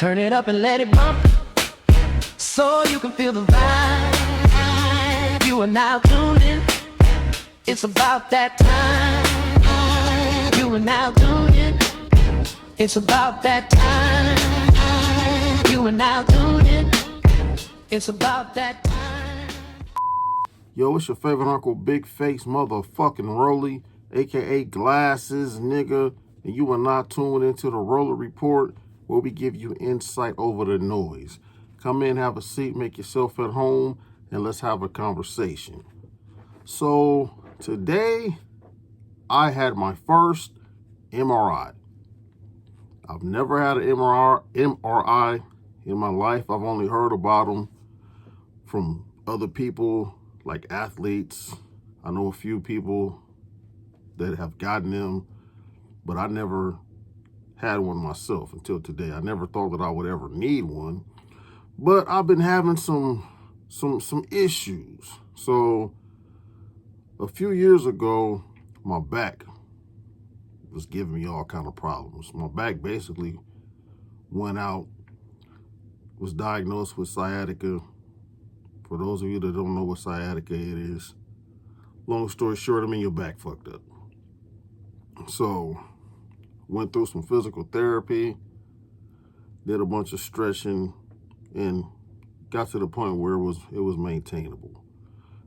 Turn it up and let it bump, so you can feel the vibe. You are now tuned in. It's about that time. You are now tuned in. It's about that time. You are now tuned in. It's about that time. Yo, it's your favorite uncle, Big Face motherfucking Roley, aka Glasses, nigga, and you are not tuned into the Roley Report, where we give you insight over the noise. Come in, have a seat, make yourself at home, and let's have a conversation. So, today, I had my first MRI. I've never had an MRI in my life. I've only heard about them from other people, like athletes. I know a few people that have gotten them, but I never had one myself until today. I never thought that I would ever need one, but I've been having some issues. So a few years ago, my back was giving me all kind of problems. My back basically went out, was diagnosed with sciatica. For those of you that don't know what sciatica it is, long story short, I mean, your back fucked up. So, went through some physical therapy, did a bunch of stretching, and got to the point where it was maintainable.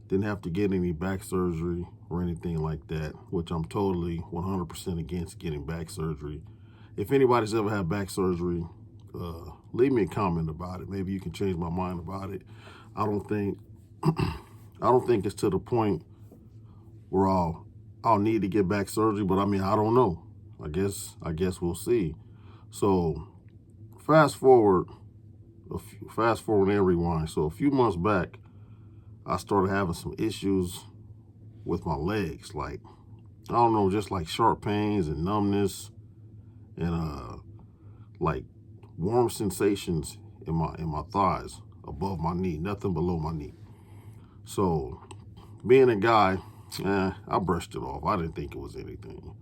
Didn't have to get any back surgery or anything like that, which I'm totally 100% against getting back surgery. If anybody's ever had back surgery, leave me a comment about it. Maybe you can change my mind about it. I don't think it's to the point where I'll need to get back surgery, but I mean, I don't know. I guess we'll see. So fast forward and rewind. So a few months back, I started having some issues with my legs. Like, I don't know, just like sharp pains and numbness and like warm sensations in my thighs above my knee, nothing below my knee. So being a guy, I brushed it off. I didn't think it was anything.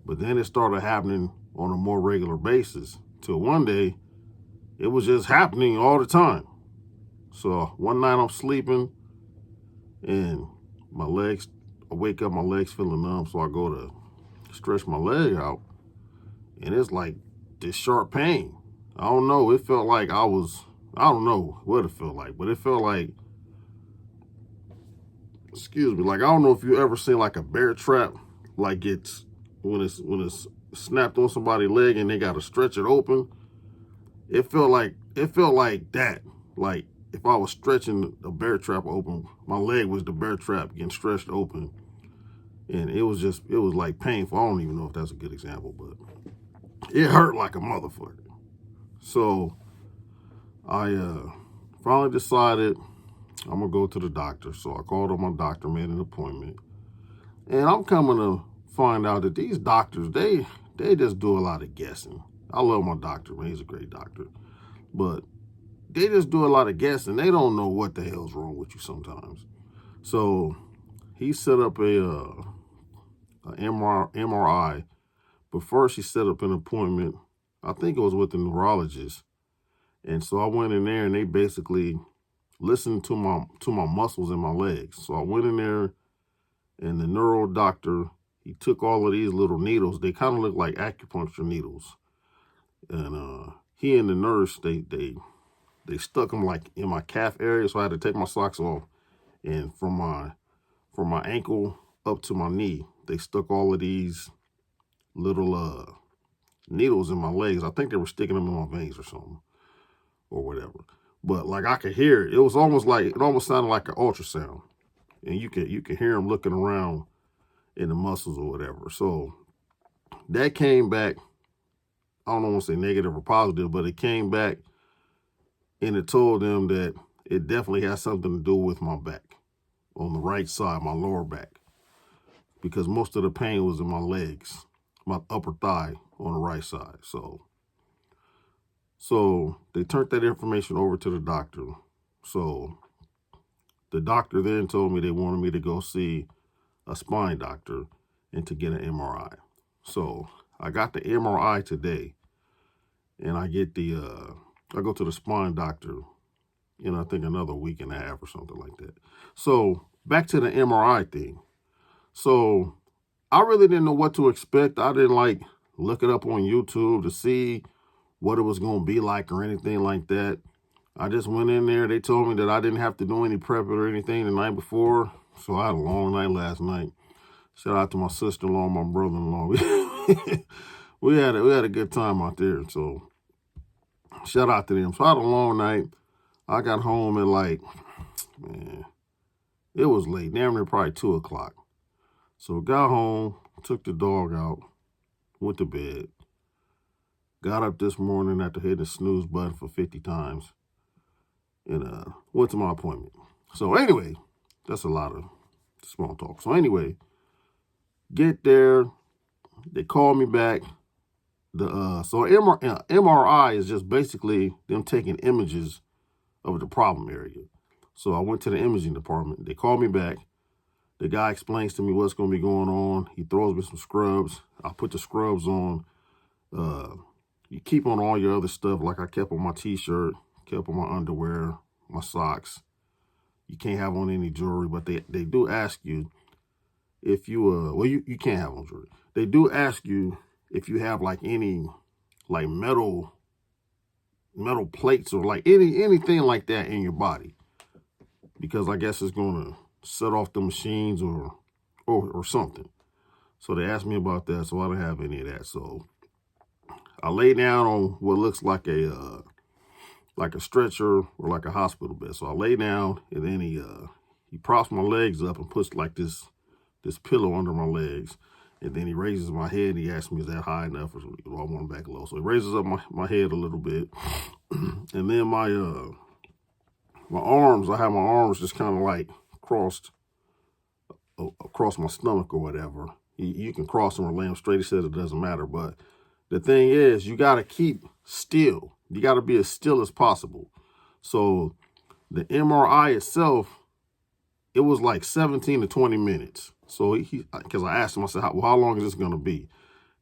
But then it started happening on a more regular basis till one day it was just happening all the time. So one night I'm sleeping and I wake up, my legs feeling numb. So I go to stretch my leg out and it's like this sharp pain. I don't know. It felt like I don't know what it felt like, but it felt like, like, I don't know if you ever seen like a bear trap, like when it's snapped on somebody's leg and they got to stretch it open. It felt like that. Like if I was stretching the bear trap open, my leg was the bear trap getting stretched open. And it was like painful. I don't even know if that's a good example, but it hurt like a motherfucker. So I finally decided I'm gonna go to the doctor. So I called up my doctor, made an appointment, and I'm coming to find out that these doctors, they just do a lot of guessing. I love my doctor, man. He's a great doctor, but they just do a lot of guessing. They don't know what the hell's wrong with you sometimes. So he set up a MRI, but first he set up an appointment. I think it was with the neurologist. And so I went in there and they basically listened to my muscles in my legs. So I went in there and the neuro doctor, he took all of these little needles. They kind of look like acupuncture needles. And he and the nurse, they stuck them like in my calf area. So I had to take my socks off. And from my ankle up to my knee, they stuck all of these little needles in my legs. I think they were sticking them in my veins or something, or whatever. But like I could hear it. It almost sounded like an ultrasound. And you can hear them looking around in the muscles or whatever. So that came back, I don't want to say negative or positive, but it came back and it told them that it definitely has something to do with my back on the right side, my lower back, because most of the pain was in my legs, my upper thigh on the right side. So they turned that information over to the doctor. So the doctor then told me they wanted me to go see a spine doctor and to get an MRI. So I got the MRI today, and I get the I go to the spine doctor, I think another week and a half or something like that. So back to the MRI thing. So I really didn't know what to expect. I didn't look it up on YouTube to see what it was going to be like or anything like that. I just went in there. They told me that I didn't have to do any prep or anything the night before. So I had a long night last night. Shout out to my sister-in-law and my brother-in-law. We had a good time out there. So shout out to them. So I had a long night. I got home at man, it was late. Damn near probably 2 o'clock. So got home, took the dog out, went to bed. Got up this morning after hitting the snooze button for 50 times. And went to my appointment. So anyway, that's a lot of small talk. So anyway, get there. They call me back. So MRI is just basically them taking images of the problem area. So I went to the imaging department. They called me back. The guy explains to me what's going to be going on. He throws me some scrubs. I put the scrubs on. You keep on all your other stuff, like I kept on my t-shirt, kept on my underwear, my socks. You can't have on any jewelry, but they do ask you if you, you can't have on jewelry. They do ask you if you have any metal plates or anything like that in your body, because I guess it's going to set off the machines or something. So they asked me about that, so I didn't have any of that. So I lay down on what looks like a stretcher or like a hospital bed. So I lay down, and then he props my legs up and puts this pillow under my legs. And then he raises my head and he asks me, is that high enough, or do I want back low? So he raises up my head a little bit. And then my arms, I have my arms just kind of crossed across my stomach or whatever. You can cross them or lay them straight. He says it doesn't matter. But the thing is, you got to keep still. You got to be as still as possible. So the MRI itself, it was 17 to 20 minutes. So because I asked him, I said, how long is this going to be?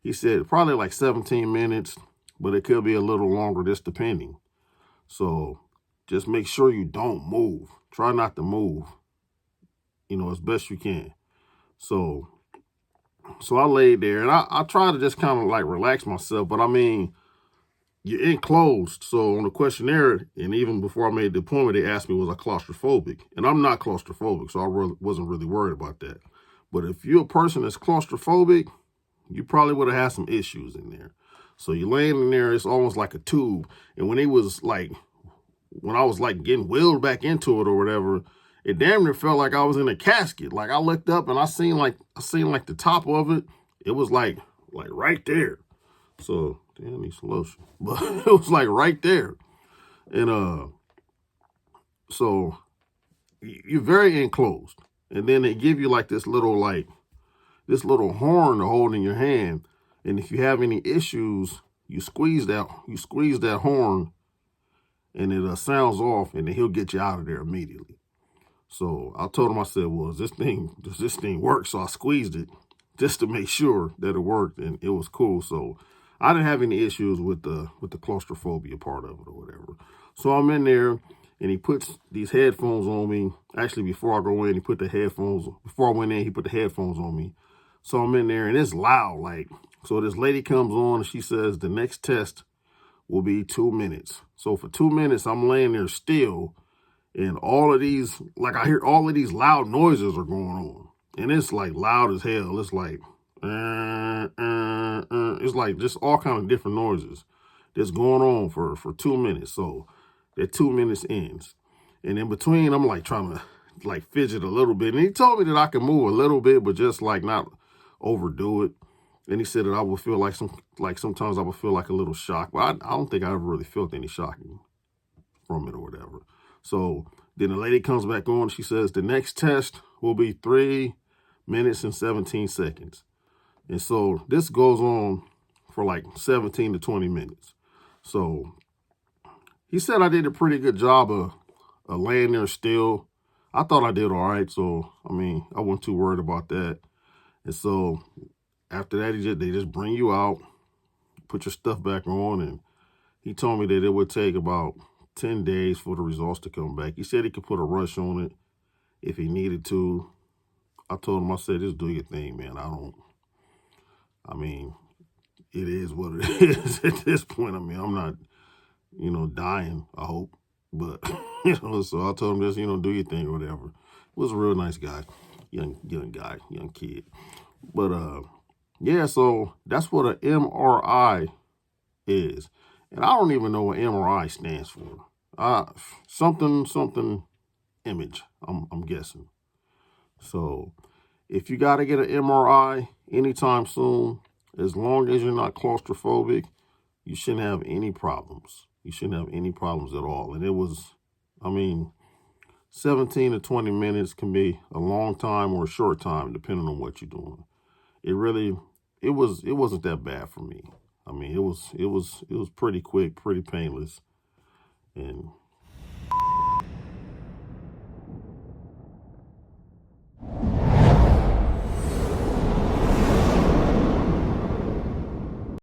He said probably 17 minutes, but it could be a little longer, just depending. So just make sure you don't move. Try not to move, as best you can. So I laid there, and I tried to just kind of relax myself. But I mean, you're enclosed. So on the questionnaire, and even before I made the appointment, they asked me, was I claustrophobic? And I'm not claustrophobic, so I wasn't really worried about that. But if you're a person that's claustrophobic, you probably would have had some issues in there. So you're laying in there, it's almost like a tube. And when I was getting wheeled back into it or whatever, it damn near felt like I was in a casket. I looked up and I seen the top of it. It was like right there. So damn, I need some lotion. But it was right there. And so you're very enclosed. And then they give you this little horn to hold in your hand. And if you have any issues, you squeeze that horn, and it sounds off, and then he'll get you out of there immediately. So I told him, I said, well, does this thing work? So I squeezed it just to make sure that it worked, and it was cool. So I didn't have any issues with the claustrophobia part of it or whatever. So I'm in there, and he puts these headphones on me. Actually, before I go in, he put the headphones. Before I went in, he put the headphones on me. So I'm in there, and it's loud. So this lady comes on, and she says the next test will be 2 minutes. So for 2 minutes, I'm laying there still, and all of these, I hear all of these loud noises are going on. And it's loud as hell. It's it's just all kind of different noises that's going on for 2 minutes. So that 2 minutes ends. And in between, I'm trying to fidget a little bit. And he told me that I can move a little bit, but just not overdo it. And he said that I would feel sometimes I would feel a little shock. But I don't think I ever really felt any shocking from it or whatever. So then the lady comes back on. She says the next test will be 3 minutes and 17 seconds. And so this goes on for 17 to 20 minutes. So he said I did a pretty good job of laying there still. I thought I did all right. So, I mean, I wasn't too worried about that. And so after that, they just bring you out, put your stuff back on, and He told me that it would take about 10 days for the results to come back. He said he could put a rush on it if he needed to. I told him, I said, just do your thing, man. I mean, it is what it is at this point. I mean, I'm not, dying, I hope. But, so I told him just, do your thing or whatever. He was a real nice guy, young guy, young kid. But, yeah, so that's what an MRI is. And I don't even know what MRI stands for. Something image, I'm guessing. So if you got to get an MRI anytime soon, as long as you're not claustrophobic, you shouldn't have any problems. You shouldn't have any problems at all. And it was, 17 to 20 minutes can be a long time or a short time, depending on what you're doing. It wasn't that bad for me. I mean, it was pretty quick, pretty painless. And